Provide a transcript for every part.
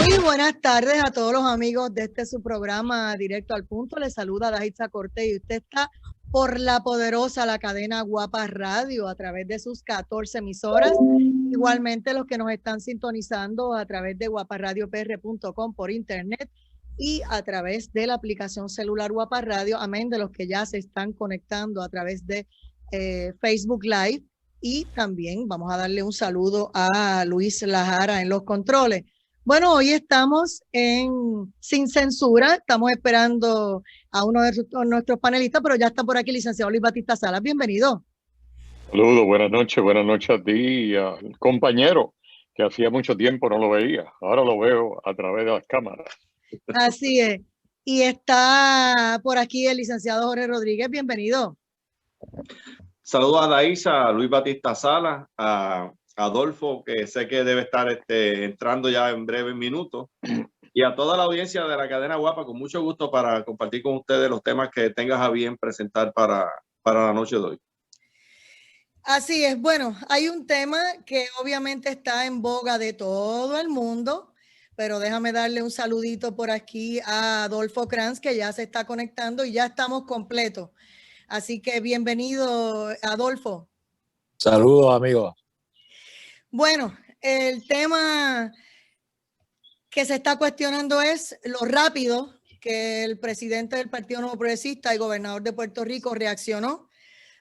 Muy buenas tardes a todos los amigos de su programa Directo al Punto. Les saluda Daitza Cortés y usted está por la poderosa, la cadena Guapa Radio a través de sus 14 emisoras. Igualmente los que nos están sintonizando a través de guaparadiopr.com por internet y a través de la aplicación celular Guapa Radio, amén de los que ya se están conectando a través de Facebook Live. Y también vamos a darle un saludo a Luis Lajara en los controles. Bueno, hoy estamos sin censura, estamos esperando a uno de nuestros panelistas, pero ya está por aquí el licenciado Luis Batista Salas. Bienvenido. Saludos, buenas noches a ti y al compañero, que hacía mucho tiempo no lo veía. Ahora lo veo a través de las cámaras. Así es. Y está por aquí el licenciado Jorge Rodríguez. Bienvenido. Saludos a Daisa, a Luis Batista Salas, a Adolfo, que sé que debe estar entrando ya en breves minutos, y a toda la audiencia de la cadena Guapa, con mucho gusto para compartir con ustedes los temas que tengas a bien presentar para la noche de hoy. Así es. Bueno, hay un tema que obviamente está en boga de todo el mundo, pero déjame darle un saludito por aquí a Adolfo Kranz, que ya se está conectando y ya estamos completos. Así que bienvenido, Adolfo. Saludos, amigos. Bueno, el tema que se está cuestionando es lo rápido que el presidente del Partido Nuevo Progresista y gobernador de Puerto Rico reaccionó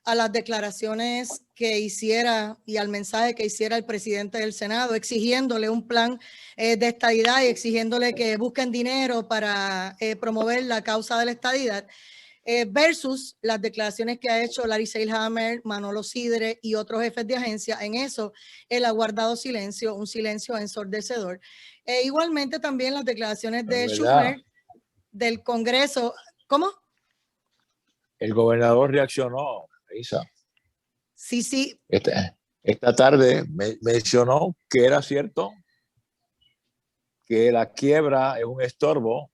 a las declaraciones que hiciera y al mensaje que hiciera el presidente del Senado, exigiéndole un plan de estadidad y exigiéndole que busquen dinero para promover la causa de la estadidad. Versus las declaraciones que ha hecho Larry Seilhammer, Manolo Sidre y otros jefes de agencia. En eso él ha guardado silencio, un silencio ensordecedor. Igualmente también las declaraciones de Schumer del Congreso. ¿Cómo? El gobernador reaccionó, Isa. Sí. Esta tarde mencionó que era cierto que la quiebra es un estorbo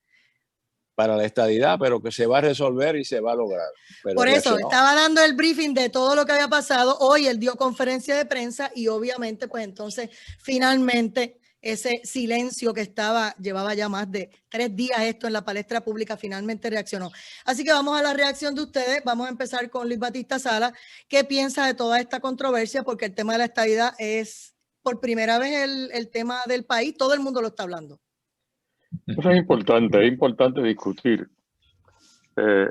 para la estadidad, pero que se va a resolver y se va a lograr. Pero por eso, estaba dando el briefing de todo lo que había pasado. Hoy él dio conferencia de prensa y obviamente, pues entonces, finalmente, ese silencio que llevaba ya más de 3 días esto en la palestra pública, finalmente reaccionó. Así que vamos a la reacción de ustedes. Vamos a empezar con Luis Batista Salas. ¿Qué piensa de toda esta controversia? Porque el tema de la estadidad es, por primera vez, el tema del país. Todo el mundo lo está hablando. Eso es importante discutir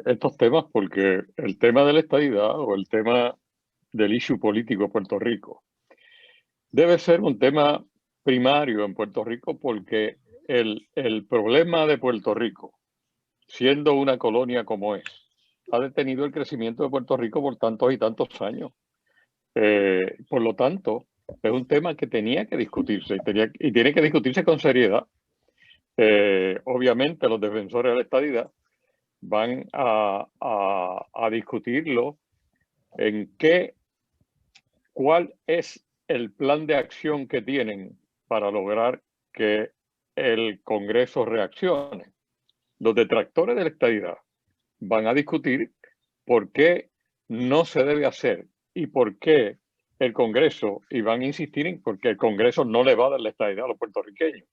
estos temas, porque el tema de la estadidad o el tema del issue político de Puerto Rico debe ser un tema primario en Puerto Rico, porque el problema de Puerto Rico, siendo una colonia como es, ha detenido el crecimiento de Puerto Rico por tantos y tantos años. Por lo tanto, es un tema que tenía que discutirse y tiene que discutirse con seriedad. Obviamente los defensores de la estadidad van a discutirlo en cuál es el plan de acción que tienen para lograr que el Congreso reaccione. Los detractores de la estadidad van a discutir por qué no se debe hacer y por qué el Congreso, y van a insistir en por qué el Congreso no le va a dar la estadidad a los puertorriqueños.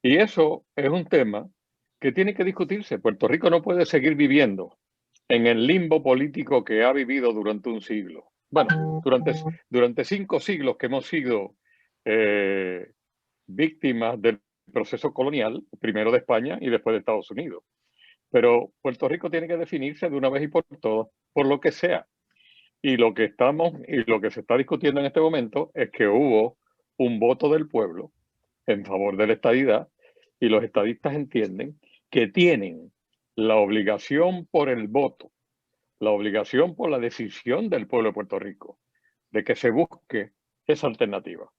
Y eso es un tema que tiene que discutirse. Puerto Rico no puede seguir viviendo en el limbo político que ha vivido durante un siglo. Bueno, durante 5 siglos que hemos sido víctimas del proceso colonial, primero de España y después de Estados Unidos. Pero Puerto Rico tiene que definirse de una vez y por todas, por lo que sea. Y lo que se está discutiendo en este momento es que hubo un voto del pueblo en favor de la estadidad, y los estadistas entienden que tienen la obligación por el voto, la obligación por la decisión del pueblo de Puerto Rico, de que se busque esa alternativa.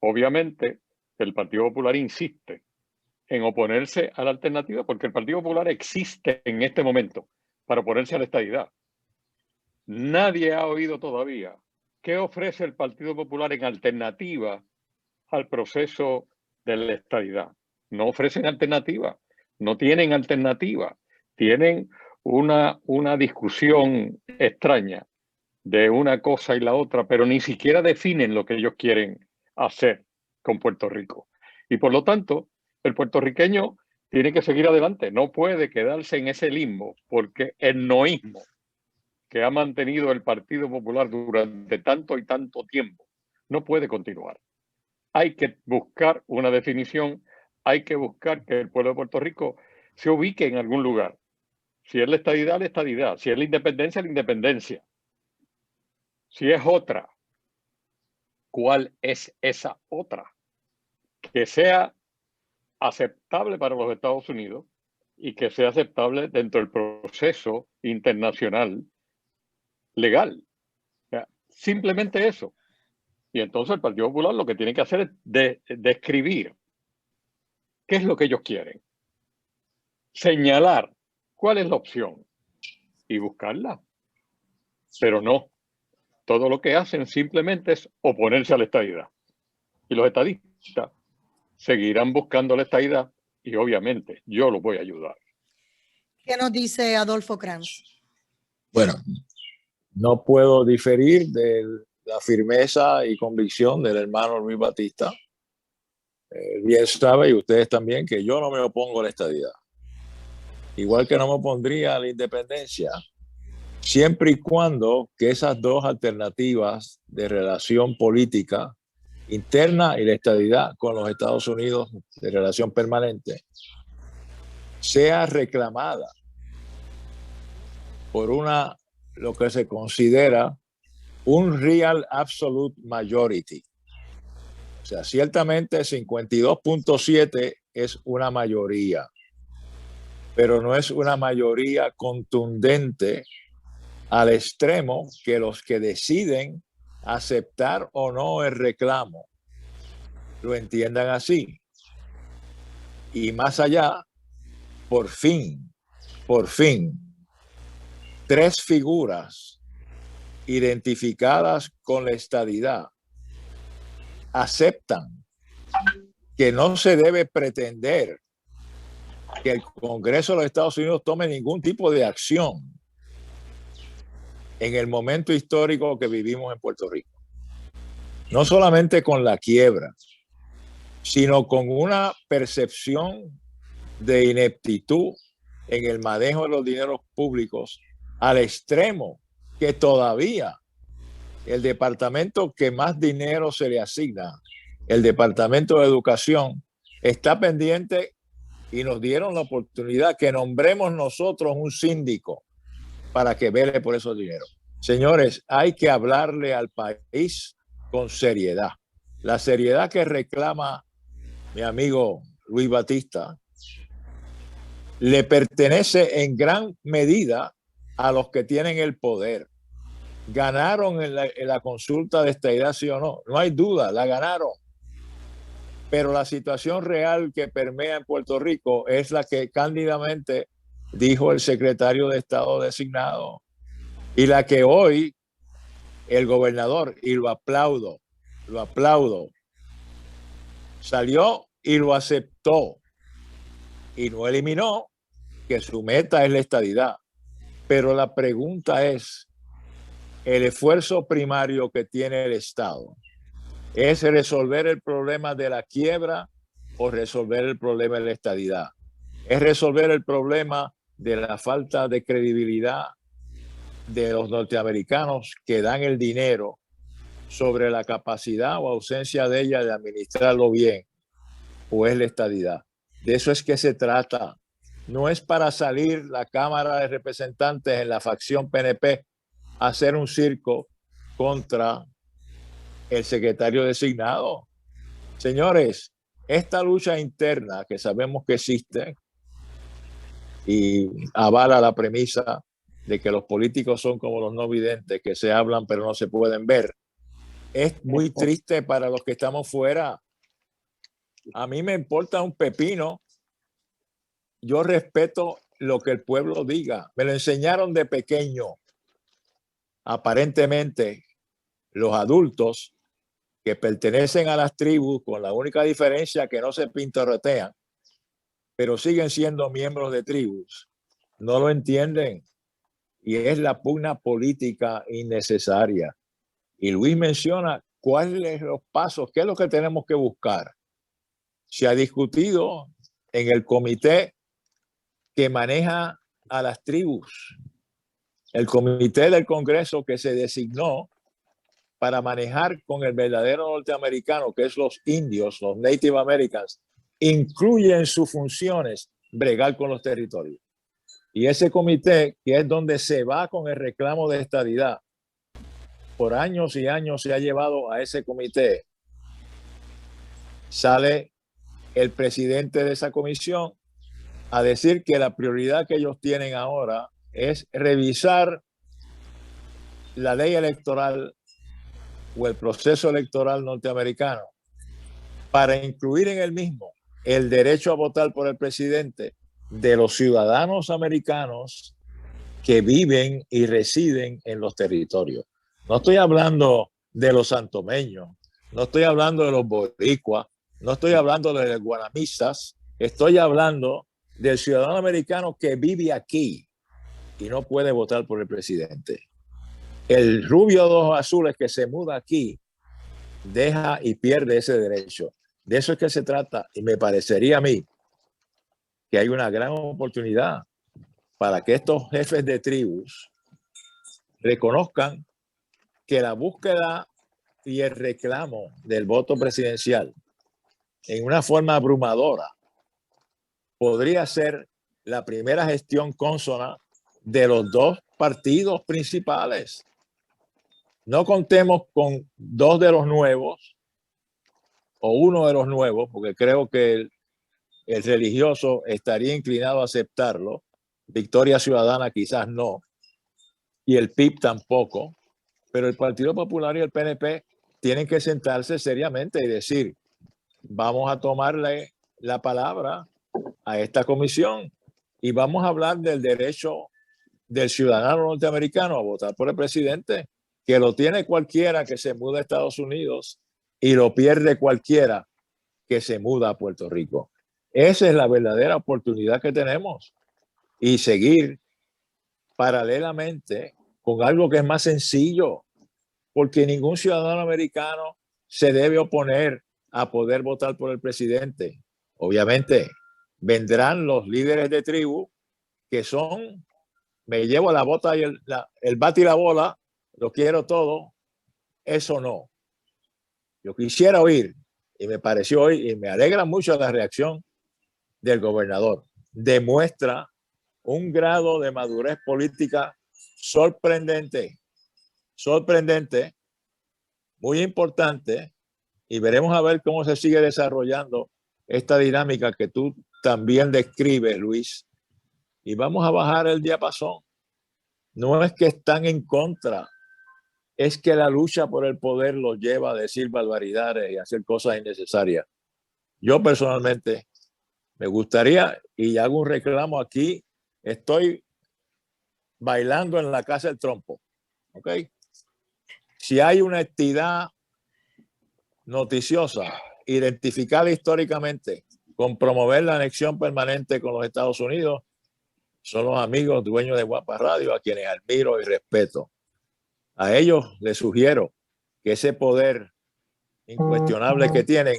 Obviamente, el Partido Popular insiste en oponerse a la alternativa porque el Partido Popular existe en este momento para oponerse a la estadidad. Nadie ha oído todavía qué ofrece el Partido Popular en alternativa al proceso de la estadidad. No ofrecen alternativa, no tienen alternativa, tienen una discusión extraña de una cosa y la otra, pero ni siquiera definen lo que ellos quieren hacer con Puerto Rico. Y por lo tanto, El puertorriqueño tiene que seguir adelante, no puede quedarse en ese limbo, porque el noísmo que ha mantenido el Partido Popular durante tanto y tanto tiempo no puede continuar. Hay que buscar una definición, hay que buscar que el pueblo de Puerto Rico se ubique en algún lugar. Si es la estadidad, la estadidad. Si es la independencia, la independencia. Si es otra, ¿cuál es esa otra? Que sea aceptable para los Estados Unidos y que sea aceptable dentro del proceso internacional legal. O sea, simplemente eso. Y entonces el Partido Popular lo que tiene que hacer es describir qué es lo que ellos quieren, señalar cuál es la opción y buscarla. Pero no, todo lo que hacen simplemente es oponerse a la estadidad. Y los estadistas seguirán buscando la estadidad y obviamente yo los voy a ayudar. ¿Qué nos dice Adolfo Kranz? Bueno, no puedo diferir de la firmeza y convicción del hermano Luis Batista. Bien sabe, y ustedes también, que yo no me opongo a la estadidad. Igual que no me opondría a la independencia, siempre y cuando que esas dos alternativas de relación política interna y la estadidad con los Estados Unidos de relación permanente sea reclamada por lo que se considera un real absolute majority. O sea, ciertamente 52.7 es una mayoría, pero no es una mayoría contundente al extremo que los que deciden aceptar o no el reclamo lo entiendan así. Y más allá, por fin, tres figuras identificadas con la estadidad aceptan que no se debe pretender que el Congreso de los Estados Unidos tome ningún tipo de acción en el momento histórico que vivimos en Puerto Rico. No solamente con la quiebra, sino con una percepción de ineptitud en el manejo de los dineros públicos al extremo que todavía el departamento que más dinero se le asigna, el Departamento de Educación, está pendiente y nos dieron la oportunidad que nombremos nosotros un síndico para que vele por esos dineros. Señores, hay que hablarle al país con seriedad. La seriedad que reclama mi amigo Luis Batista le pertenece en gran medida a los que tienen el poder. Ganaron en la consulta de estadidad, sí o no. No hay duda, la ganaron. Pero la situación real que permea en Puerto Rico es la que cándidamente dijo el secretario de Estado designado y la que hoy el gobernador, y lo aplaudo, salió y lo aceptó y no eliminó que su meta es la estadidad. Pero la pregunta es, el esfuerzo primario que tiene el Estado es resolver el problema de la quiebra o resolver el problema de la estadidad. Es resolver el problema de la falta de credibilidad de los norteamericanos que dan el dinero sobre la capacidad o ausencia de ella de administrarlo bien, o es la estadidad. De eso es que se trata. No es para salir la Cámara de Representantes en la facción PNP a hacer un circo contra el secretario designado. Señores, esta lucha interna que sabemos que existe y avala la premisa de que los políticos son como los no videntes, que se hablan pero no se pueden ver, es muy triste para los que estamos fuera. A mí me importa un pepino. Yo respeto lo que el pueblo diga. Me lo enseñaron de pequeño. Aparentemente, los adultos que pertenecen a las tribus, con la única diferencia que no se pintorretean, pero siguen siendo miembros de tribus, no lo entienden. Y es la pugna política innecesaria. Y Luis menciona cuáles son los pasos, qué es lo que tenemos que buscar. Se ha discutido en el comité que maneja a las tribus, el comité del Congreso que se designó para manejar con el verdadero norteamericano, que es los indios, los Native Americans, incluye en sus funciones bregar con los territorios. Y ese comité, que es donde se va con el reclamo de estadidad, por años y años se ha llevado a ese comité. Sale el presidente de esa comisión a decir que la prioridad que ellos tienen ahora es revisar la ley electoral o el proceso electoral norteamericano para incluir en el mismo el derecho a votar por el presidente de los ciudadanos americanos que viven y residen en los territorios. No estoy hablando de los santomeños, no estoy hablando de los boricuas, no estoy hablando de los guanamistas, estoy hablando del ciudadano americano que vive aquí y no puede votar por el presidente. El rubio de ojos azules que se muda aquí deja y pierde ese derecho. De eso es que se trata, y me parecería a mí que hay una gran oportunidad para que estos jefes de tribus reconozcan que la búsqueda y el reclamo del voto presidencial en una forma abrumadora podría ser la primera gestión consona de los dos partidos principales. No contemos con dos de los nuevos o uno de los nuevos, porque creo que el religioso estaría inclinado a aceptarlo. Victoria Ciudadana quizás no, y el PIB tampoco, pero el Partido Popular y el PNP tienen que sentarse seriamente y decir, vamos a tomarle la palabra a esta comisión y vamos a hablar del derecho del ciudadano norteamericano a votar por el presidente, que lo tiene cualquiera que se muda a Estados Unidos y lo pierde cualquiera que se muda a Puerto Rico. Esa es la verdadera oportunidad que tenemos, y seguir paralelamente con algo que es más sencillo, porque ningún ciudadano americano se debe oponer a poder votar por el presidente. Obviamente vendrán los líderes de tribu que son, me llevo la bota y el bate y la bola, lo quiero todo. Eso no. Yo quisiera oír, y me pareció hoy, y me alegra mucho la reacción del gobernador. Demuestra un grado de madurez política sorprendente, muy importante, y veremos a ver cómo se sigue desarrollando esta dinámica que tú también describes, Luis. Y vamos a bajar el diapasón. No es que están en contra, es que la lucha por el poder los lleva a decir barbaridades y a hacer cosas innecesarias. Yo personalmente me gustaría, y hago un reclamo aquí, estoy bailando en la casa del trompo, ¿ok? Si hay una entidad noticiosa, identificada históricamente con promover la anexión permanente con los Estados Unidos, son los amigos dueños de Guapa Radio, a quienes admiro y respeto. A ellos les sugiero que ese poder incuestionable que tienen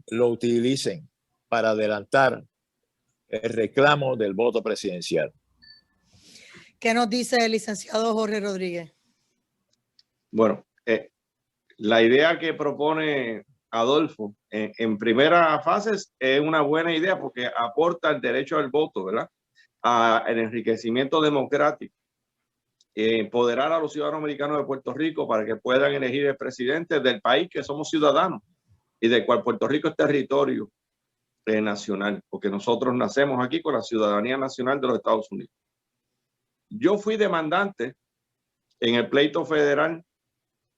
lo utilicen para adelantar el reclamo del voto presidencial. ¿Qué nos dice el licenciado Jorge Rodríguez? Bueno, la idea que propone Adolfo en primera fase es una buena idea porque aporta el derecho al voto, ¿verdad? El enriquecimiento democrático, empoderar a los ciudadanos americanos de Puerto Rico para que puedan elegir el presidente del país que somos ciudadanos y del cual Puerto Rico es territorio nacional, porque nosotros nacemos aquí con la ciudadanía nacional de los Estados Unidos. Yo fui demandante en el pleito federal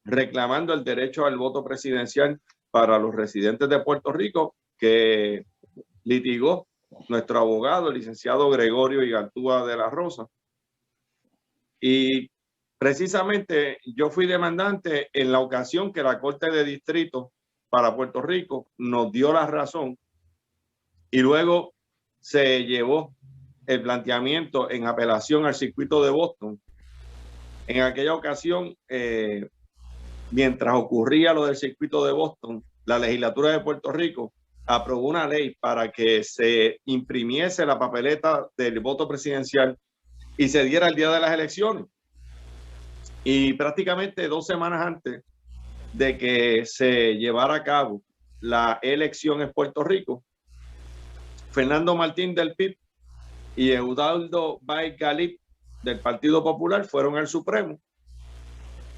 reclamando el derecho al voto presidencial para los residentes de Puerto Rico, que litigó nuestro abogado, el licenciado Gregorio Igartúa de la Rosa. Y precisamente yo fui demandante en la ocasión que la Corte de Distrito para Puerto Rico nos dio la razón, y luego se llevó el planteamiento en apelación al circuito de Boston. En aquella ocasión, mientras ocurría lo del circuito de Boston, la legislatura de Puerto Rico aprobó una ley para que se imprimiese la papeleta del voto presidencial y se diera el día de las elecciones. Y prácticamente 2 semanas antes de que se llevara a cabo la elección en Puerto Rico, Fernando Martín del PIB y Eudaldo Báez Galip del Partido Popular fueron al Supremo,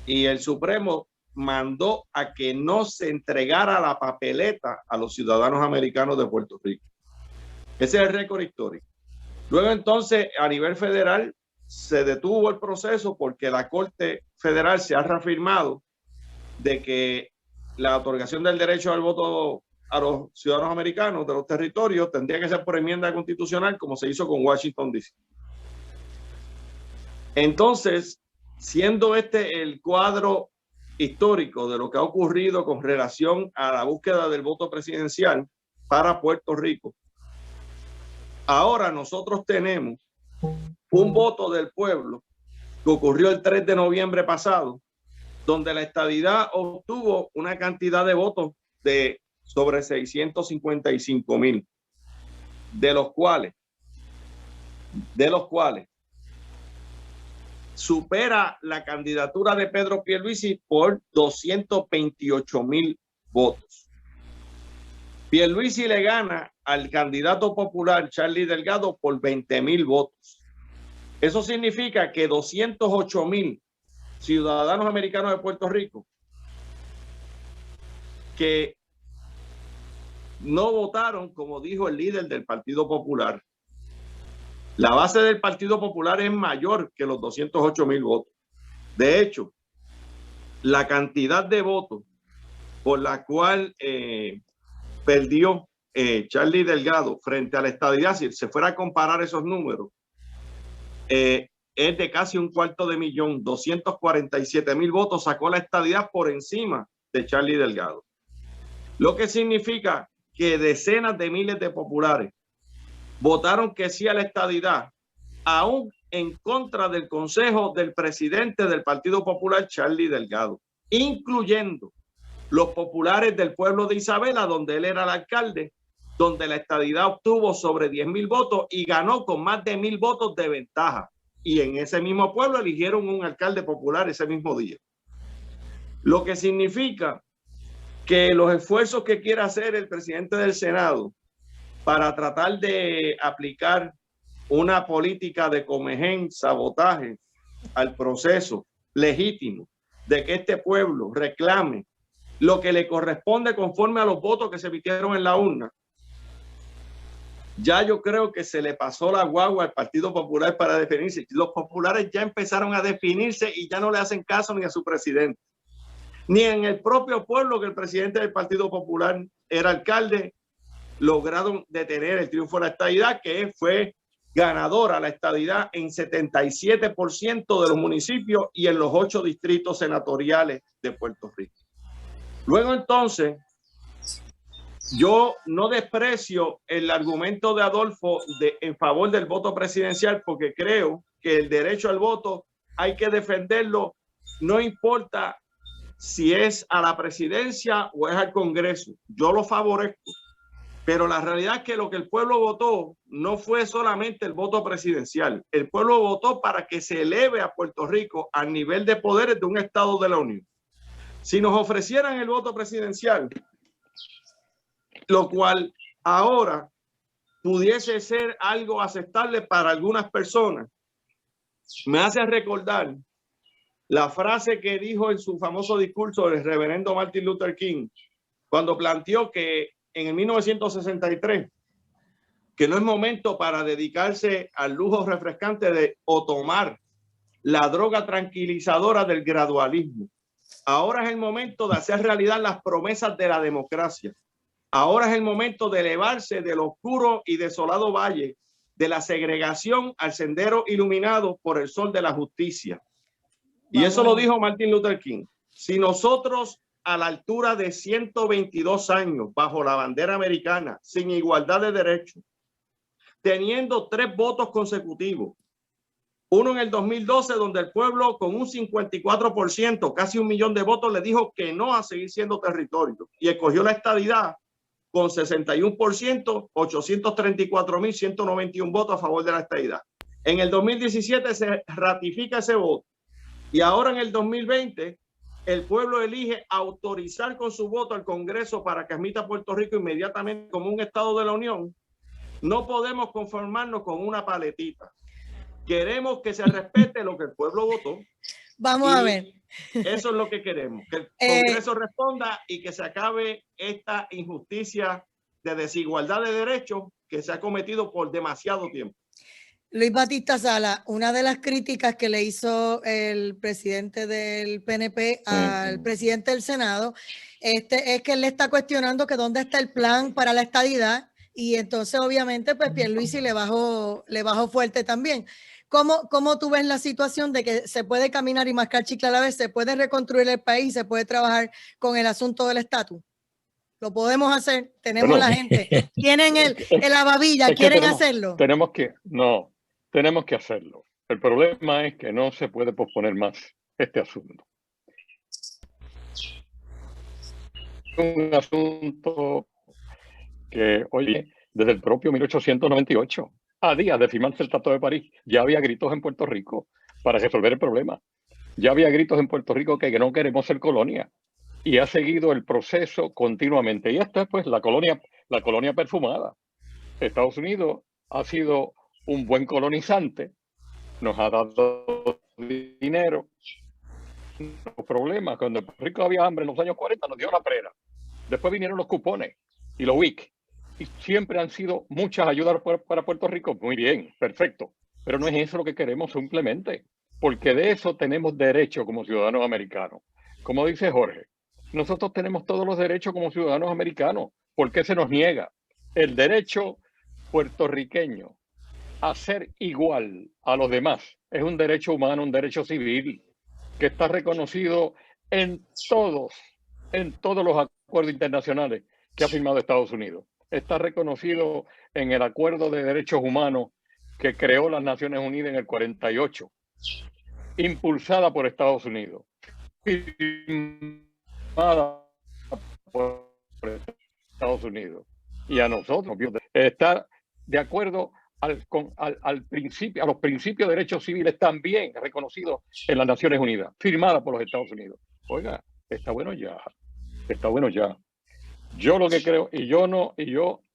y el Supremo mandó a que no se entregara la papeleta a los ciudadanos americanos de Puerto Rico. Ese es el récord histórico. Luego entonces a nivel federal se detuvo el proceso porque la Corte Federal se ha reafirmado de que la otorgación del derecho al voto a los ciudadanos americanos de los territorios tendría que ser por enmienda constitucional, como se hizo con Washington, D.C. Entonces, siendo este el cuadro histórico de lo que ha ocurrido con relación a la búsqueda del voto presidencial para Puerto Rico, ahora nosotros tenemos un voto del pueblo que ocurrió el 3 de noviembre pasado, donde la estadidad obtuvo una cantidad de votos de sobre 655,000, de los cuales supera la candidatura de Pedro Pierluisi por 228,000 votos. Pierluisi le gana al candidato popular Charlie Delgado por 20,000 votos. Eso significa que 208,000 ciudadanos americanos de Puerto Rico que no votaron, como dijo el líder del Partido Popular. La base del Partido Popular es mayor que los 208,000 votos. De hecho, la cantidad de votos por la cual perdió Charlie Delgado frente a la estadidad, si se fuera a comparar esos números, es de casi 250,000, 247,000 votos sacó la estadidad por encima de Charlie Delgado. Lo que significa que decenas de miles de populares votaron que sí a la estadidad, aún en contra del consejo del presidente del Partido Popular, Charlie Delgado, incluyendo los populares del pueblo de Isabela, donde él era el alcalde, donde la estadidad obtuvo sobre 10,000 votos y ganó con más de 1,000 votos de ventaja. Y en ese mismo pueblo eligieron un alcalde popular ese mismo día. Lo que significa que los esfuerzos que quiere hacer el presidente del Senado para tratar de aplicar una política de comején, sabotaje al proceso legítimo de que este pueblo reclame lo que le corresponde conforme a los votos que se emitieron en la urna, ya yo creo que se le pasó la guagua al Partido Popular para definirse. Los populares ya empezaron a definirse y ya no le hacen caso ni a su presidente, ni en el propio pueblo que el presidente del Partido Popular era alcalde. Lograron detener el triunfo de la estadidad, que fue ganadora la estadidad en 77% de los municipios y en los 8 distritos senatoriales de Puerto Rico. Luego entonces, yo no desprecio el argumento de Adolfo en favor del voto presidencial, porque creo que el derecho al voto hay que defenderlo, no importa si es a la presidencia o es al Congreso. Yo lo favorezco. Pero la realidad es que lo que el pueblo votó no fue solamente el voto presidencial. El pueblo votó para que se eleve a Puerto Rico al nivel de poderes de un Estado de la Unión. Si nos ofrecieran el voto presidencial, lo cual ahora pudiese ser algo aceptable para algunas personas, me hace recordar la frase que dijo en su famoso discurso el reverendo Martin Luther King, cuando planteó que en el 1963, que no es momento para dedicarse al lujo refrescante de o tomar la droga tranquilizadora del gradualismo. Ahora es el momento de hacer realidad las promesas de la democracia. Ahora es el momento de elevarse del oscuro y desolado valle de la segregación al sendero iluminado por el sol de la justicia. Y eso lo dijo Martin Luther King. Si nosotros, a la altura de 122 años, bajo la bandera americana, sin igualdad de derechos, teniendo 3 votos consecutivos, uno en el 2012, donde el pueblo con un 54%, casi 1 millón de votos, le dijo que no a seguir siendo territorio y escogió la estadidad, con 61%, 834.191 votos a favor de la estadidad. En el 2017 se ratifica ese voto y ahora en el 2020 el pueblo elige autorizar con su voto al Congreso para que admita a Puerto Rico inmediatamente como un estado de la Unión. No podemos conformarnos con una paletita. Queremos que se respete lo que el pueblo votó. Vamos a ver. Eso es lo que queremos, que el Congreso responda y que se acabe esta injusticia de desigualdad de derechos que se ha cometido por demasiado tiempo. Luis Batista Sala, una de las críticas que le hizo el presidente del PNP al presidente del Senado es que él le está cuestionando que dónde está el plan para la estadidad, y entonces obviamente pues Pierluisi le bajó fuerte también. ¿Cómo tú ves la situación de que se puede caminar y mascar chicle a la vez, se puede reconstruir el país, se puede trabajar con el asunto del estatus? Lo podemos hacer, tenemos la gente, tienen la babilla, quieren hacerlo. Tenemos que hacerlo. El problema es que no se puede posponer más este asunto. Un asunto que, oye, desde el propio 1898, a días de firmarse el Tratado de París, ya había gritos en Puerto Rico para resolver el problema. Ya había gritos en Puerto Rico que no queremos ser colonia. Y ha seguido el proceso continuamente. Y esta es pues la colonia perfumada. Estados Unidos ha sido un buen colonizante, nos ha dado dinero. Los problemas, cuando en Puerto Rico había hambre en los años 40, nos dio la prera. Después vinieron los cupones y los WIC. Y siempre han sido muchas ayudas para Puerto Rico. Muy bien, perfecto. Pero no es eso lo que queremos simplemente. Porque de eso tenemos derecho como ciudadanos americanos. Como dice Jorge, nosotros tenemos todos los derechos como ciudadanos americanos. ¿Por qué se nos niega el derecho puertorriqueño a ser igual a los demás? Es un derecho humano, un derecho civil que está reconocido en todos los acuerdos internacionales que ha firmado Estados Unidos. Está reconocido en el Acuerdo de Derechos Humanos que creó las Naciones Unidas en el 48, impulsada por Estados Unidos, firmada por Estados Unidos. Y a nosotros está de acuerdo al principio, a los principios de derechos civiles también reconocidos en las Naciones Unidas, firmada por los Estados Unidos. Oiga, está bueno ya. Yo lo que creo, y yo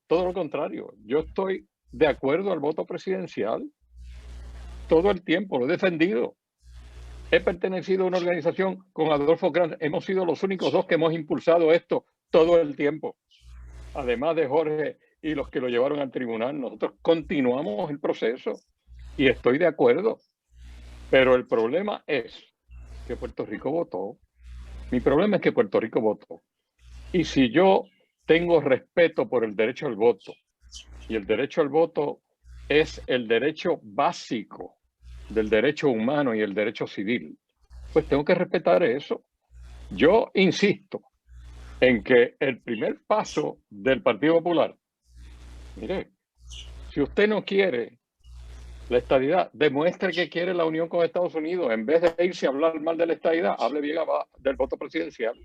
todo lo contrario, yo estoy de acuerdo al voto presidencial todo el tiempo, lo he defendido. He pertenecido a una organización con Adolfo Grant, hemos sido los únicos dos que hemos impulsado esto todo el tiempo. Además de Jorge y los que lo llevaron al tribunal, nosotros continuamos el proceso y estoy de acuerdo. Pero el problema es que Puerto Rico votó. Mi problema es que Puerto Rico votó. Y si yo tengo respeto por el derecho al voto, y el derecho al voto es el derecho básico del derecho humano y el derecho civil, pues tengo que respetar eso. Yo insisto en que el primer paso del Partido Popular, mire, si usted no quiere la estadidad, demuestre que quiere la unión con Estados Unidos. En vez de irse a hablar mal de la estadidad, hable bien del voto presidencial.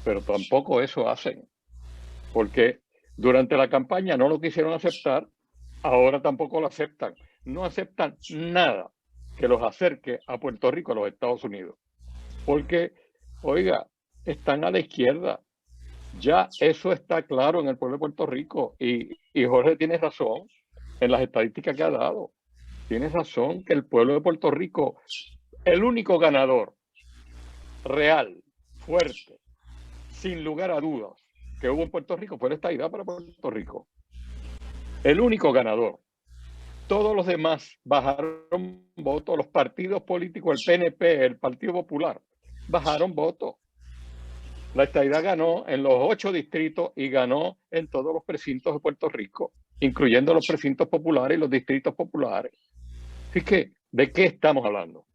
Pero tampoco eso hacen, porque durante la campaña no lo quisieron aceptar, ahora tampoco lo aceptan. No aceptan nada que los acerque a Puerto Rico, a los Estados Unidos. Porque, oiga, están a la izquierda. Ya eso está claro en el pueblo de Puerto Rico. Y Jorge tiene razón en las estadísticas que ha dado. Tiene razón que el pueblo de Puerto Rico, el único ganador real, fuerte, sin lugar a dudas, que hubo en Puerto Rico fue la estadidad para Puerto Rico. El único ganador. Todos los demás bajaron votos. Los partidos políticos, el PNP, el Partido Popular, bajaron votos. La estadidad ganó en los 8 distritos y ganó en todos los precintos de Puerto Rico, incluyendo los precintos populares y los distritos populares. Así que, ¿de qué estamos hablando?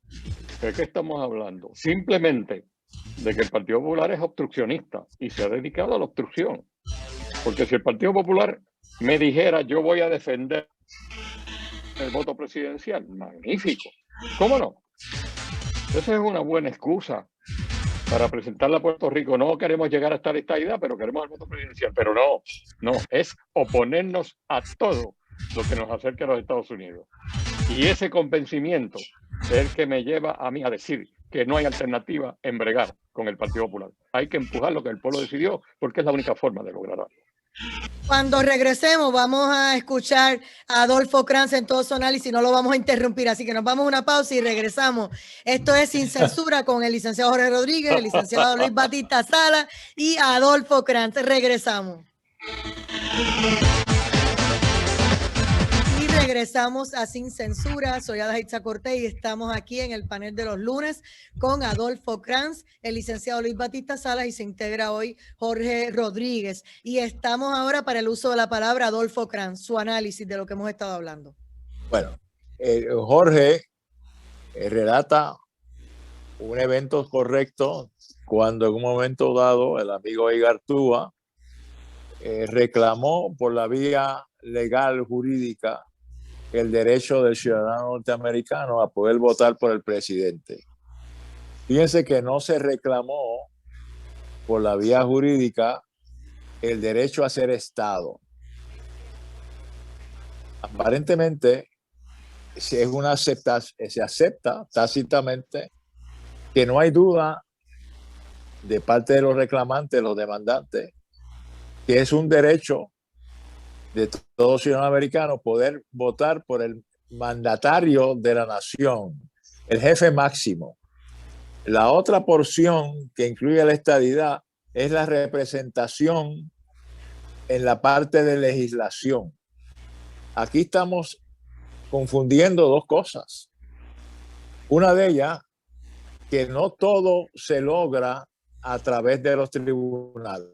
¿De qué estamos hablando? Simplemente de que el Partido Popular es obstruccionista y se ha dedicado a la obstrucción. Porque si el Partido Popular me dijera yo voy a defender el voto presidencial, magnífico. ¿Cómo no? Esa es una buena excusa para presentarla a Puerto Rico. No queremos llegar hasta la estadidad, pero queremos el voto presidencial. Pero no, es oponernos a todo lo que nos acerque a los Estados Unidos. Y ese convencimiento es el que me lleva a mí a decir que no hay alternativa en bregar con el Partido Popular. Hay que empujar lo que el pueblo decidió, porque es la única forma de lograrlo. Cuando regresemos vamos a escuchar a Adolfo Krantz en todo su análisis, no lo vamos a interrumpir, así que nos vamos a una pausa y regresamos. Esto es Sin Censura con el licenciado Jorge Rodríguez, el licenciado Luis Batista Sala y Adolfo Krantz. Regresamos. Regresamos a Sin Censura. Soy Adaitza Cortés y estamos aquí en el panel de los lunes con Adolfo Krantz, el licenciado Luis Batista Salas y se integra hoy Jorge Rodríguez. Y estamos ahora para el uso de la palabra Adolfo Krantz, su análisis de lo que hemos estado hablando. Bueno, Jorge relata un evento correcto cuando en un momento dado el amigo Igartúa reclamó por la vía legal jurídica el derecho del ciudadano norteamericano a poder votar por el presidente. Fíjense que no se reclamó por la vía jurídica el derecho a ser Estado. Aparentemente se acepta tácitamente que no hay duda de parte de los reclamantes, los demandantes, que es un derecho de todo ciudadano americano poder votar por el mandatario de la nación, el jefe máximo. La otra porción que incluye la estadidad es la representación en la parte de legislación. Aquí estamos confundiendo dos cosas. Una de ellas, que no todo se logra a través de los tribunales.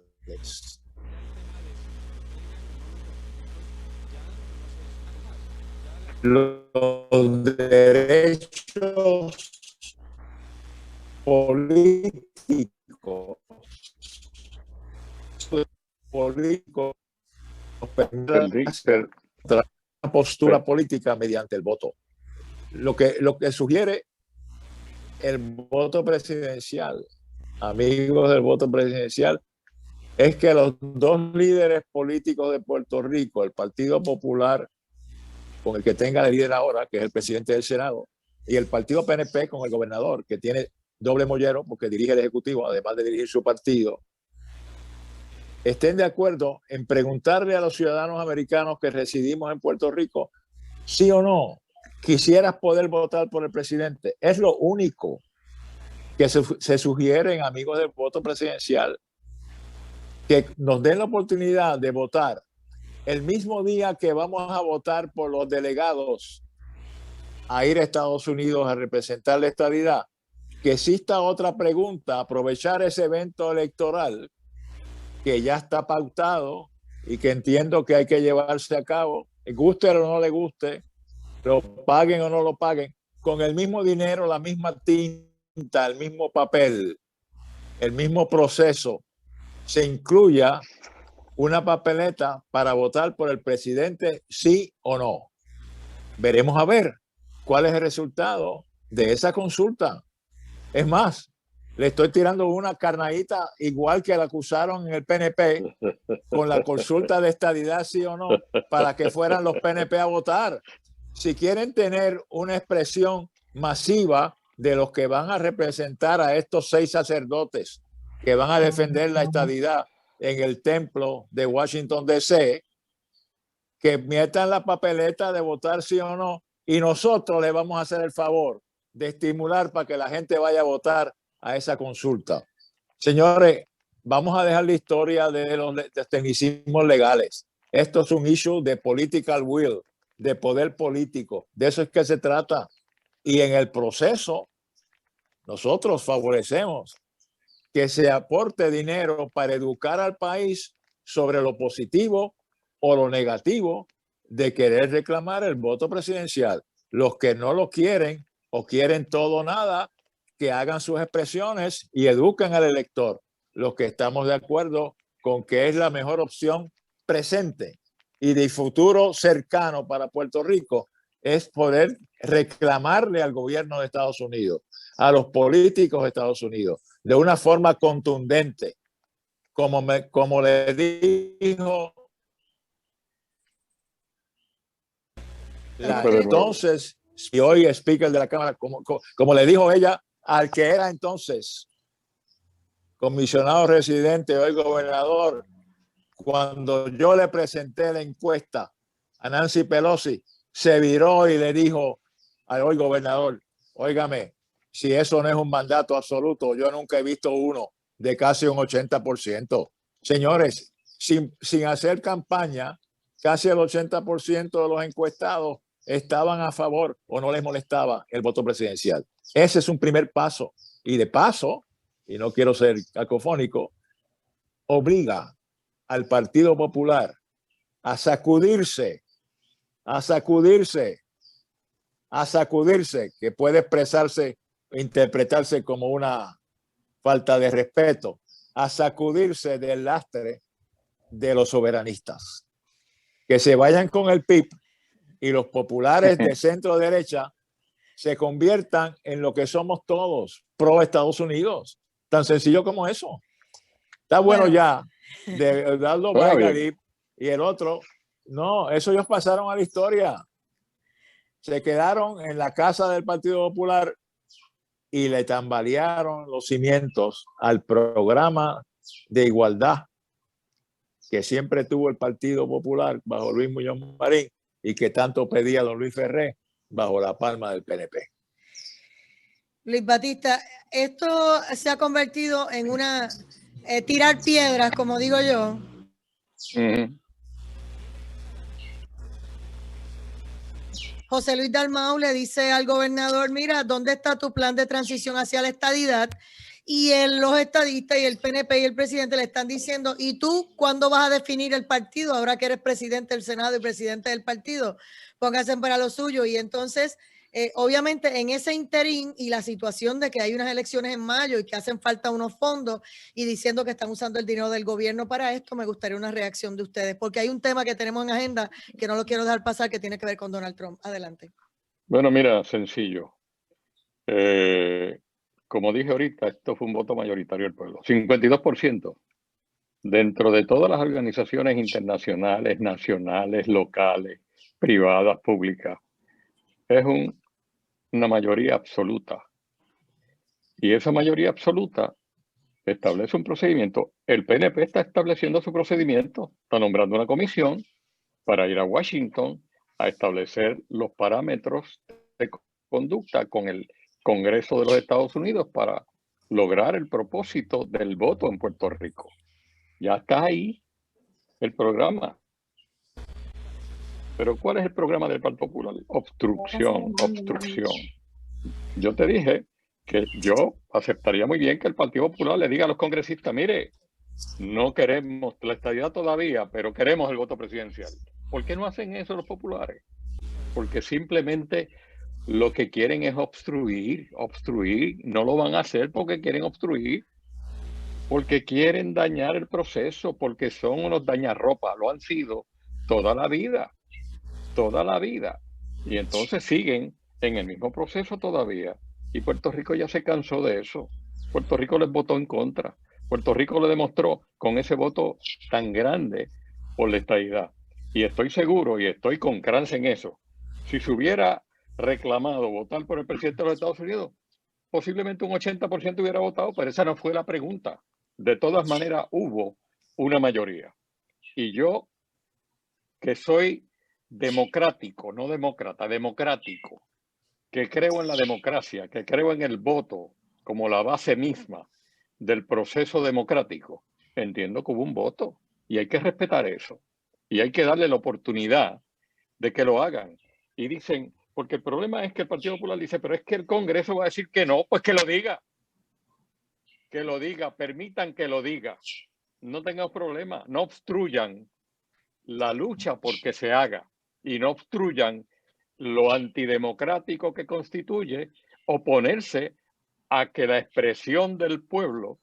Los derechos políticos permiten una postura política mediante el voto. Lo que sugiere el voto presidencial, amigos del voto presidencial, es que los dos líderes políticos de Puerto Rico, el Partido Popular, con el que tenga el líder ahora, que es el presidente del Senado, y el partido PNP con el gobernador, que tiene doble mollero porque dirige el Ejecutivo, además de dirigir su partido, estén de acuerdo en preguntarle a los ciudadanos americanos que residimos en Puerto Rico, sí o no, quisieras poder votar por el presidente. Es lo único que se sugiere, amigos del voto presidencial, que nos den la oportunidad de votar el mismo día que vamos a votar por los delegados a ir a Estados Unidos a representar la estadidad, que exista otra pregunta, aprovechar ese evento electoral que ya está pautado y que entiendo que hay que llevarse a cabo, guste o no le guste, lo paguen o no lo paguen, con el mismo dinero, la misma tinta, el mismo papel, el mismo proceso, se incluya una papeleta para votar por el presidente, sí o no. Veremos a ver cuál es el resultado de esa consulta. Es más, le estoy tirando una carnadita igual que la acusaron en el PNP con la consulta de estadidad, sí o no, para que fueran los PNP a votar. Si quieren tener una expresión masiva de los que van a representar a estos 6 sacerdotes que van a defender la estadidad en el templo de Washington, D.C., que metan la papeleta de votar sí o no, y nosotros le vamos a hacer el favor de estimular para que la gente vaya a votar a esa consulta. Señores, vamos a dejar la historia de los tecnicismos legales. Esto es un issue de political will, de poder político. De eso es que se trata. Y en el proceso, nosotros favorecemos que se aporte dinero para educar al país sobre lo positivo o lo negativo de querer reclamar el voto presidencial. Los que no lo quieren o quieren todo o nada, que hagan sus expresiones y eduquen al elector. Los que estamos de acuerdo con que es la mejor opción presente y de futuro cercano para Puerto Rico es poder reclamarle al gobierno de Estados Unidos, a los políticos de Estados Unidos, de una forma contundente, como le dijo entonces, y hoy speaker de la Cámara, como le dijo ella al que era entonces comisionado residente, hoy gobernador, cuando yo le presenté la encuesta a Nancy Pelosi, se viró y le dijo al hoy gobernador, óigame, si eso no es un mandato absoluto, yo nunca he visto uno de casi un 80%. Señores, sin hacer campaña, casi el 80% de los encuestados estaban a favor o no les molestaba el voto presidencial. Ese es un primer paso. Y de paso, y no quiero ser cacofónico, obliga al Partido Popular a sacudirse, que puede expresarse, interpretarse como una falta de respeto, a sacudirse del lastre de los soberanistas. Que se vayan con el PIB y los populares de centro derecha se conviertan en lo que somos todos, pro Estados Unidos. Tan sencillo como eso. Está bueno ya de Eduardo Weigel y el otro. No, eso ellos pasaron a la historia. Se quedaron en la casa del Partido Popular y le tambalearon los cimientos al programa de igualdad que siempre tuvo el Partido Popular bajo Luis Muñoz Marín y que tanto pedía don Luis Ferré bajo la palma del PNP. Luis Batista, esto se ha convertido en una tirar piedras, como digo yo. José Luis Dalmau le dice al gobernador, mira, ¿dónde está tu plan de transición hacia la estadidad? Y los estadistas y el PNP y el presidente le están diciendo, ¿y tú cuándo vas a definir el partido? Ahora que eres presidente del Senado y presidente del partido, pónganse para lo suyo. Y entonces, obviamente, en ese interín y la situación de que hay unas elecciones en mayo y que hacen falta unos fondos y diciendo que están usando el dinero del gobierno para esto, me gustaría una reacción de ustedes, porque hay un tema que tenemos en agenda que no lo quiero dejar pasar, que tiene que ver con Donald Trump. Adelante. Bueno, mira, sencillo. Como dije ahorita, esto fue un voto mayoritario del pueblo. 52%. Dentro de todas las organizaciones internacionales, nacionales, locales, privadas, públicas, es una mayoría absoluta. Y esa mayoría absoluta establece un procedimiento. El PNP está estableciendo su procedimiento, está nombrando una comisión para ir a Washington a establecer los parámetros de conducta con el Congreso de los Estados Unidos para lograr el propósito del voto en Puerto Rico. Ya está ahí el programa. Pero ¿cuál es el programa del Partido Popular? Obstrucción. Yo te dije que yo aceptaría muy bien que el Partido Popular le diga a los congresistas, mire, no queremos la estadidad todavía, pero queremos el voto presidencial. ¿Por qué no hacen eso los populares? Porque simplemente lo que quieren es obstruir. No lo van a hacer porque quieren obstruir, porque quieren dañar el proceso, porque son unos dañarropas, lo han sido toda la vida. Y entonces siguen en el mismo proceso todavía. Y Puerto Rico ya se cansó de eso. Puerto Rico les votó en contra. Puerto Rico le demostró con ese voto tan grande por la estadidad. Y estoy seguro y estoy con Kranz en eso. Si se hubiera reclamado votar por el presidente de los Estados Unidos, posiblemente un 80% hubiera votado, pero esa no fue la pregunta. De todas maneras, hubo una mayoría. Y yo, que soy democrático, no demócrata, democrático, que creo en la democracia, que creo en el voto como la base misma del proceso democrático, entiendo que hubo un voto y hay que respetar eso. Y hay que darle la oportunidad de que lo hagan. Y dicen, porque el problema es que el Partido Popular dice, pero es que el Congreso va a decir que no, pues que lo diga. Que lo diga, permitan que lo diga. No tengan problema, no obstruyan la lucha porque se haga y no obstruyan lo antidemocrático que constituye oponerse a que la expresión del pueblo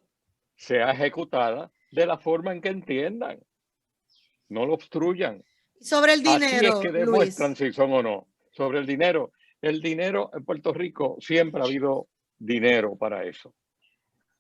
sea ejecutada de la forma en que entiendan. No lo obstruyan. Sobre el dinero, así es que demuestran Luis, si son o no. Sobre el dinero en Puerto Rico siempre ha habido dinero para eso.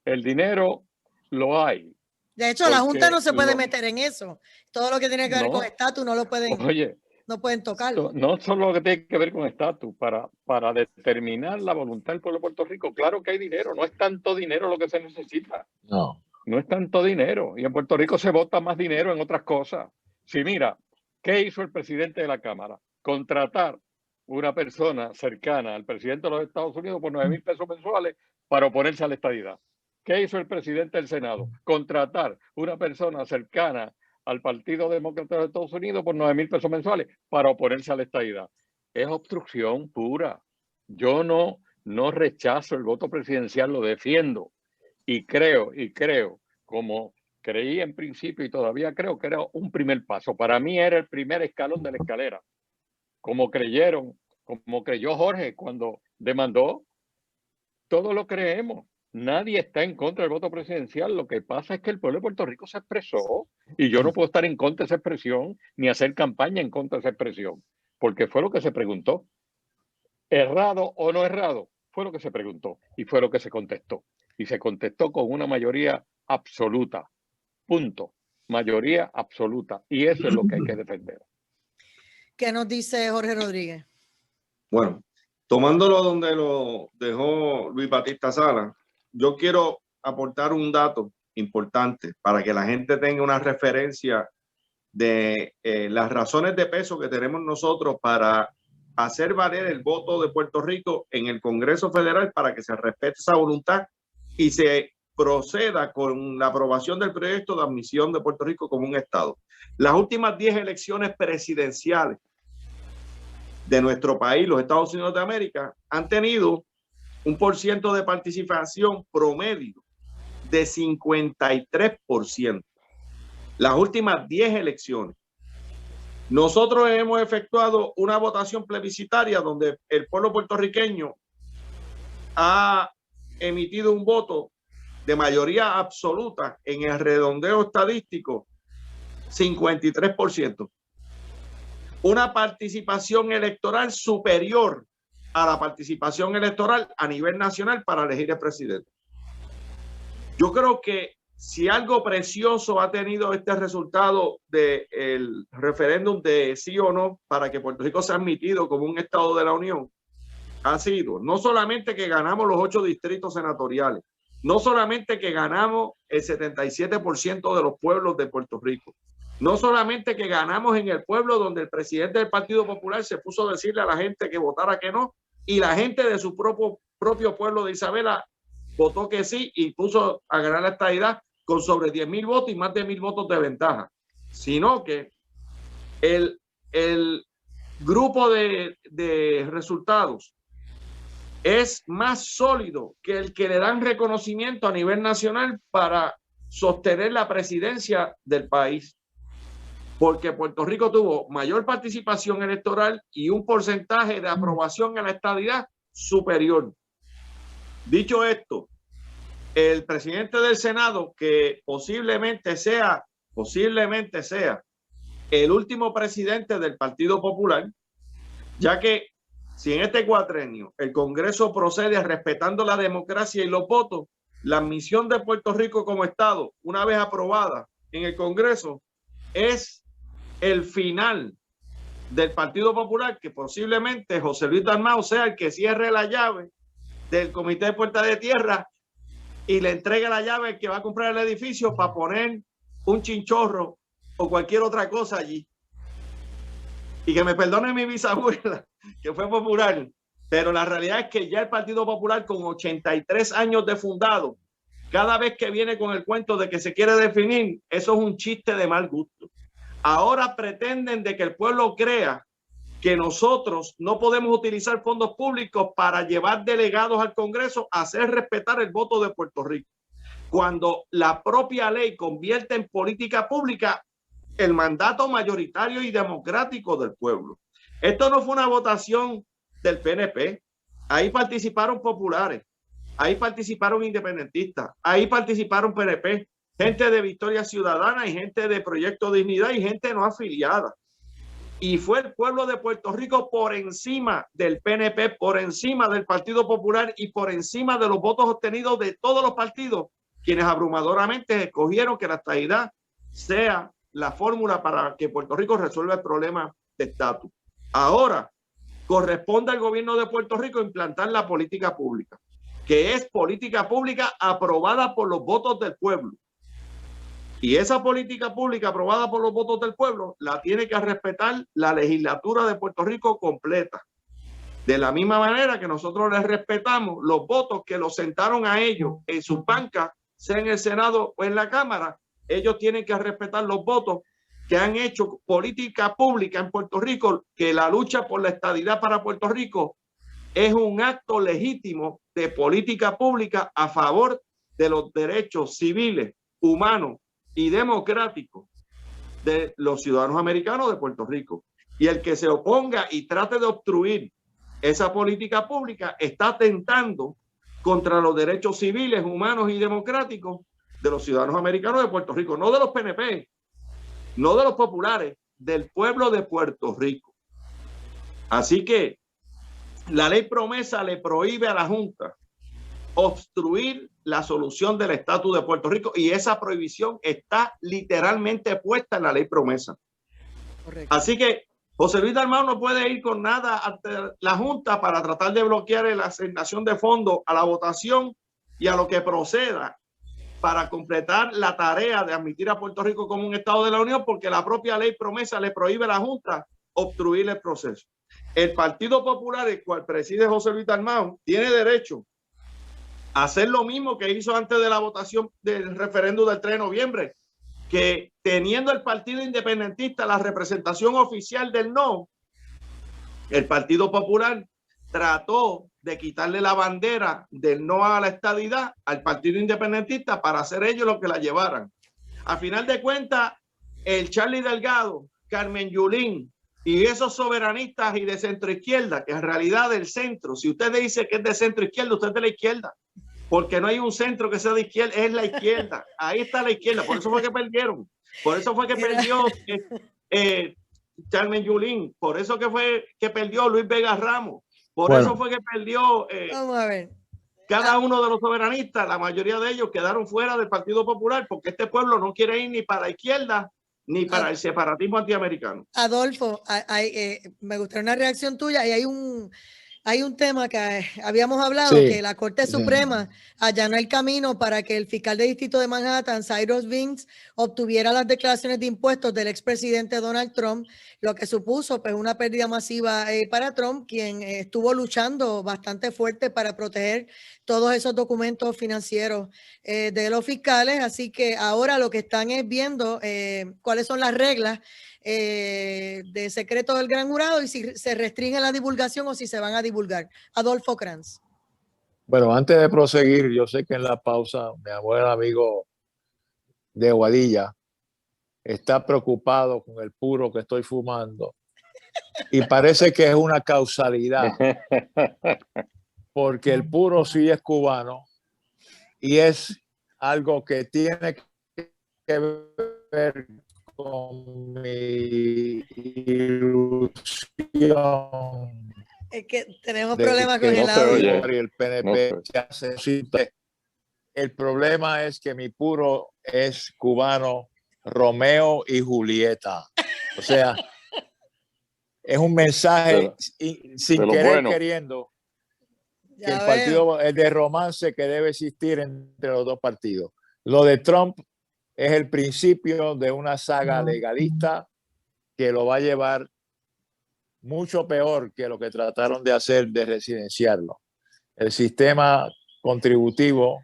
El dinero lo hay. De hecho, la Junta no se puede lo- meter en eso. Todo lo que tiene que ver No. con estatus no lo pueden, Oye, no pueden tocarlo. no solo lo que tiene que ver con estatus, para determinar la voluntad del pueblo de Puerto Rico, claro que hay dinero, no es tanto dinero lo que se necesita. No. No es tanto dinero. Y en Puerto Rico se vota más dinero en otras cosas. Si mira, ¿qué hizo el presidente de la Cámara? Contratar una persona cercana al presidente de los Estados Unidos por 9,000 pesos mensuales para oponerse a la estadidad. ¿Qué hizo el presidente del Senado? Contratar una persona cercana al Partido Demócrata de los Estados Unidos por 9,000 pesos mensuales para oponerse a la estadidad. Es obstrucción pura. Yo no rechazo el voto presidencial, lo defiendo. Y creo, como creí en principio y todavía creo que era un primer paso. Para mí era el primer escalón de la escalera. Como creyeron, como creyó Jorge cuando demandó, todos lo creemos. Nadie está en contra del voto presidencial. Lo que pasa es que el pueblo de Puerto Rico se expresó y yo no puedo estar en contra de esa expresión ni hacer campaña en contra de esa expresión, porque fue lo que se preguntó. ¿Errado o no errado? Fue lo que se preguntó y fue lo que se contestó. Y se contestó con una mayoría absoluta. Punto. Mayoría absoluta. Y eso es lo que hay que defender. ¿Qué nos dice Jorge Rodríguez? Bueno, tomándolo donde lo dejó Luis Batista Salas, yo quiero aportar un dato importante para que la gente tenga una referencia de las razones de peso que tenemos nosotros para hacer valer el voto de Puerto Rico en el Congreso Federal para que se respete esa voluntad y se proceda con la aprobación del proyecto de admisión de Puerto Rico como un estado. Las últimas 10 elecciones presidenciales de nuestro país, los Estados Unidos de América, han tenido un % de participación promedio de 53%. Las últimas 10 elecciones. Nosotros hemos efectuado una votación plebiscitaria donde el pueblo puertorriqueño ha emitido un voto de mayoría absoluta en el redondeo estadístico, 53%. Una participación electoral superior a la participación electoral a nivel nacional para elegir el presidente. Yo creo que si algo precioso ha tenido este resultado del referéndum de sí o no para que Puerto Rico sea admitido como un estado de la Unión, ha sido no solamente que ganamos los 8 distritos senatoriales, no solamente que ganamos el 77% de los pueblos de Puerto Rico, no solamente que ganamos en el pueblo donde el presidente del Partido Popular se puso a decirle a la gente que votara que no, y la gente de su propio pueblo de Isabela votó que sí y puso a ganar la estadidad con sobre 10,000 votos y más de 1,000 votos de ventaja, sino que el grupo de resultados es más sólido que el que le dan reconocimiento a nivel nacional para sostener la presidencia del país, porque Puerto Rico tuvo mayor participación electoral y un porcentaje de aprobación a la estadidad superior. Dicho esto, el presidente del Senado, que posiblemente sea el último presidente del Partido Popular, ya que si en este cuatrenio el Congreso procede respetando la democracia y los votos, la admisión de Puerto Rico como Estado, una vez aprobada en el Congreso, es el final del Partido Popular, que posiblemente José Luis Dalmau sea el que cierre la llave del Comité de Puerta de Tierra y le entregue la llave al que va a comprar el edificio para poner un chinchorro o cualquier otra cosa allí. Y que me perdone mi bisabuela, que fue popular, pero la realidad es que ya el Partido Popular, con 83 años de fundado, cada vez que viene con el cuento de que se quiere definir, eso es un chiste de mal gusto. Ahora pretenden de que el pueblo crea que nosotros no podemos utilizar fondos públicos para llevar delegados al Congreso a hacer respetar el voto de Puerto Rico, cuando la propia ley convierte en política pública el mandato mayoritario y democrático del pueblo. Esto no fue una votación del PNP, ahí participaron populares, ahí participaron independentistas, ahí participaron PNP, gente de Victoria Ciudadana y gente de Proyecto Dignidad y gente no afiliada. Y fue el pueblo de Puerto Rico por encima del PNP, por encima del Partido Popular y por encima de los votos obtenidos de todos los partidos, quienes abrumadoramente escogieron que la estadidad sea la fórmula para que Puerto Rico resuelva el problema de estatus. Ahora corresponde al gobierno de Puerto Rico implantar la política pública, que es política pública aprobada por los votos del pueblo. Y esa política pública aprobada por los votos del pueblo la tiene que respetar la legislatura de Puerto Rico completa. De la misma manera que nosotros les respetamos los votos que los sentaron a ellos en sus bancas, sea en el Senado o en la Cámara, ellos tienen que respetar los votos que han hecho política pública en Puerto Rico, que la lucha por la estadidad para Puerto Rico es un acto legítimo de política pública a favor de los derechos civiles, humanos y democráticos de los ciudadanos americanos de Puerto Rico. Y el que se oponga y trate de obstruir esa política pública está atentando contra los derechos civiles, humanos y democráticos de los ciudadanos americanos de Puerto Rico, no de los PNP, no de los populares, del pueblo de Puerto Rico. Así que la ley promesa le prohíbe a la Junta obstruir la solución del estatus de Puerto Rico, y esa prohibición está literalmente puesta en la ley promesa. Correcto. Así que José Luis Dalmau no puede ir con nada ante la Junta para tratar de bloquear la asignación de fondos a la votación y a lo que proceda para completar la tarea de admitir a Puerto Rico como un Estado de la Unión, porque la propia ley promesa le prohíbe a la Junta obstruir el proceso. El Partido Popular, el cual preside José Luis Dalmau, tiene derecho a hacer lo mismo que hizo antes de la votación del referéndum del 3 de noviembre, que teniendo el Partido Independentista la representación oficial del no, el Partido Popular trató de quitarle la bandera del no a la estadidad al Partido Independentista para hacer ellos lo que la llevaran. A final de cuentas, el Charlie Delgado, Carmen Yulín y esos soberanistas y de centro izquierda, que en realidad del centro, si usted dice que es de centro izquierda, usted es de la izquierda, porque no hay un centro que sea de izquierda, es la izquierda. Ahí está la izquierda, por eso fue que perdieron. Por eso fue que perdió Carmen Yulín, por eso que fue que perdió Luis Vega Ramos, por eso fue que perdió vamos a ver. Cada uno de los soberanistas, la mayoría de ellos quedaron fuera del Partido Popular, porque este pueblo no quiere ir ni para la izquierda ni para el separatismo antiamericano. Adolfo, me gustaría una reacción tuya, y hay un tema que habíamos hablado, que la Corte Suprema allanó el camino para que el fiscal de distrito de Manhattan, Cyrus Vance, obtuviera las declaraciones de impuestos del expresidente Donald Trump, lo que supuso pues una pérdida masiva para Trump, quien estuvo luchando bastante fuerte para proteger todos esos documentos financieros de los fiscales. Así que ahora lo que están es viendo cuáles son las reglas de secreto del gran jurado y si se restringe la divulgación o si se van a divulgar. Adolfo Kranz. Bueno, antes de proseguir, yo sé que en la pausa mi buen amigo de Guadilla está preocupado con el puro que estoy fumando y parece que es una causalidad, porque el puro sí es cubano y es algo que tiene que ver con mi ilusión. Es que tenemos problemas con el audio. Y el PNP el problema es que mi puro es cubano, Romeo y Julieta. O sea, es un mensaje sin querer queriendo que el partido es de romance que debe existir entre los dos partidos. Lo de Trump es el principio de una saga legalista que lo va a llevar mucho peor que lo que trataron de hacer de residenciarlo. El sistema contributivo,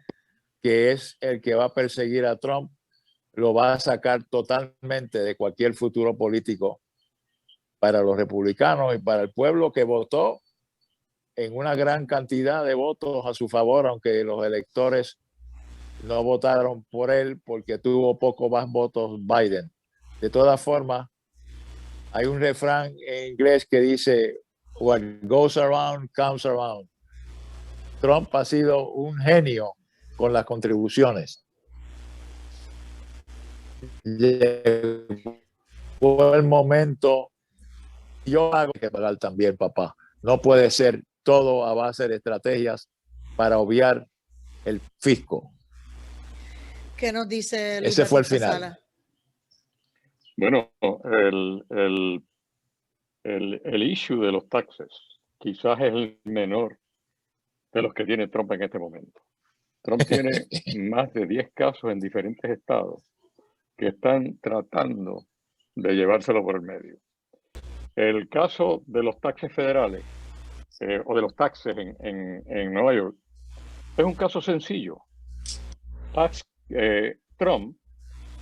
que es el que va a perseguir a Trump, lo va a sacar totalmente de cualquier futuro político para los republicanos y para el pueblo que votó en una gran cantidad de votos a su favor, aunque los electores no votaron por él porque tuvo poco más votos Biden. De todas formas, hay un refrán en inglés que dice what goes around comes around. Trump ha sido un genio con las contribuciones. Llegó el momento Yo hago que pagar también, papá. No puede ser todo a base de estrategias para obviar el fisco. ¿Qué nos dice Luis Ese fue el Batista final. Sala? Bueno, el issue de los taxes quizás es el menor de los que tiene Trump en este momento. Trump tiene más de 10 casos en diferentes estados que están tratando de llevárselo por el medio. El caso de los taxes federales o de los taxes en Nueva York es un caso sencillo. Trump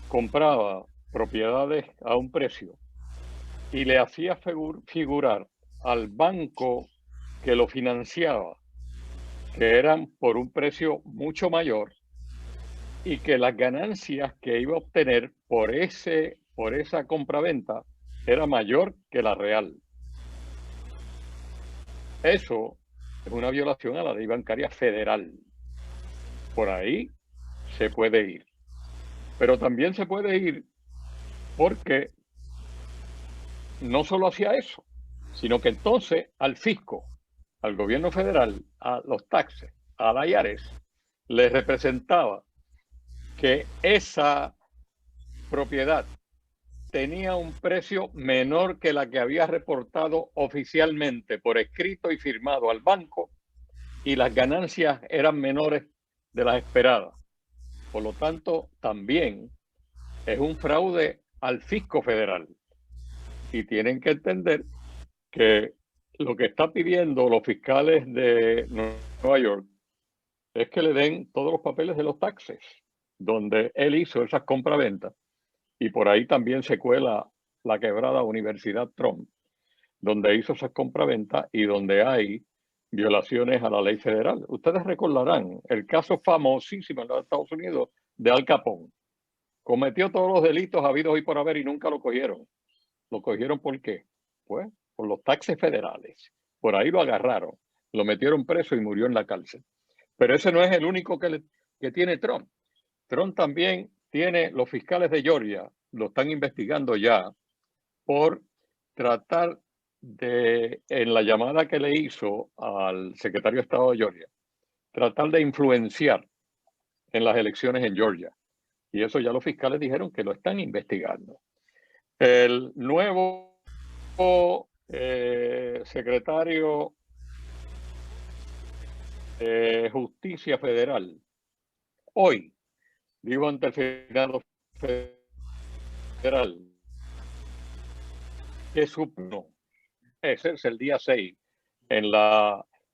compraba propiedades a un precio y le hacía figurar al banco que lo financiaba que eran por un precio mucho mayor y que las ganancias que iba a obtener por esa compraventa era mayor que la real. Eso es una violación a la ley bancaria federal. Por ahí se puede ir. Pero también se puede ir porque no solo hacía eso, sino que entonces al fisco, al gobierno federal, a los taxes, a la IRS, le representaba que esa propiedad tenía un precio menor que la que había reportado oficialmente por escrito y firmado al banco y las ganancias eran menores de las esperadas. Por lo tanto, también es un fraude al fisco federal. Y tienen que entender que lo que están pidiendo los fiscales de Nueva York es que le den todos los papeles de los taxes, donde él hizo esas compraventas. Y por ahí también se cuela la quebrada Universidad Trump, donde hizo esas compraventas y donde hay violaciones a la ley federal. Ustedes recordarán el caso famosísimo en los Estados Unidos de Al Capone. Cometió todos los delitos habidos y por haber y nunca lo cogieron. ¿Lo cogieron por qué? Pues por los taxes federales. Por ahí lo agarraron, lo metieron preso y murió en la cárcel. Pero ese no es el único que tiene Trump. Trump también tiene los fiscales de Georgia, lo están investigando ya por tratar de, en la llamada que le hizo al secretario de Estado de Georgia, tratar de influenciar en las elecciones en Georgia. Y eso ya los fiscales dijeron que lo están investigando. El nuevo secretario de Justicia Federal, hoy, digo ante el Senado Federal, que supo ese es el día 6 en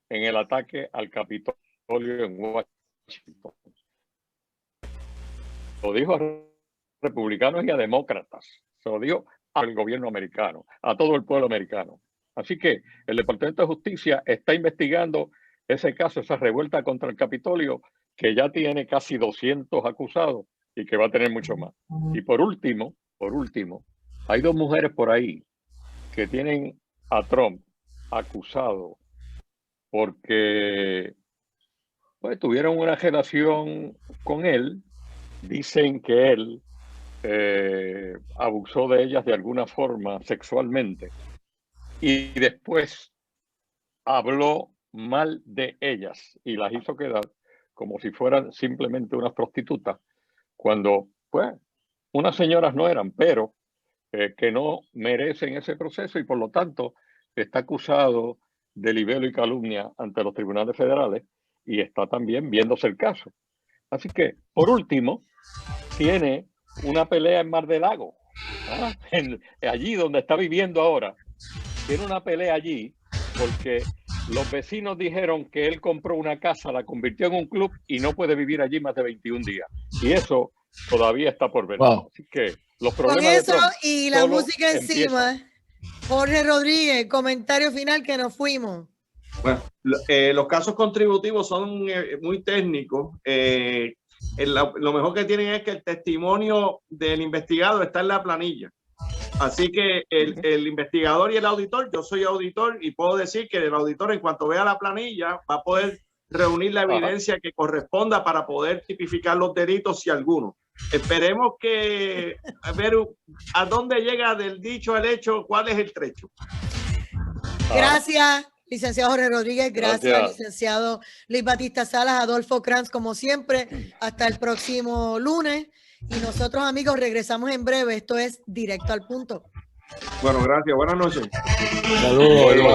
el ataque al Capitolio en Washington. Lo dijo a republicanos y a demócratas, se lo dijo al gobierno americano, a todo el pueblo americano. Así que el Departamento de Justicia está investigando ese caso, esa revuelta contra el Capitolio, que ya tiene casi 200 acusados y que va a tener mucho más. Y por último, hay dos mujeres por ahí que tienen a Trump acusado porque pues, tuvieron una relación con él. Dicen que él abusó de ellas de alguna forma sexualmente y después habló mal de ellas y las hizo quedar como si fueran simplemente unas prostitutas, cuando pues unas señoras no eran, pero que no merecen ese proceso y por lo tanto está acusado de libelo y calumnia ante los tribunales federales y está también viéndose el caso. Así que, por último, tiene una pelea en Mar del Lago, allí donde está viviendo ahora. Tiene una pelea allí porque los vecinos dijeron que él compró una casa, la convirtió en un club y no puede vivir allí más de 21 días. Y eso todavía está por ver. Wow. Así que los problemas con eso de Trump y la música encima, empiezan. Jorge Rodríguez, comentario final que nos fuimos. Bueno, los casos contributivos son muy técnicos. Lo mejor que tienen es que el testimonio del investigado está en la planilla. Así que el investigador y el auditor, yo soy auditor y puedo decir que el auditor en cuanto vea la planilla va a poder reunir la evidencia que corresponda para poder tipificar los delitos si alguno. Esperemos que a ver a dónde llega del dicho al hecho, cuál es el trecho. Gracias, licenciado Jorge Rodríguez. Gracias, licenciado Luis Batista Salas, Adolfo Krantz, como siempre. Hasta el próximo lunes. Y nosotros, amigos, regresamos en breve. Esto es Directo al Punto. Bueno, gracias. Buenas noches. Saludos.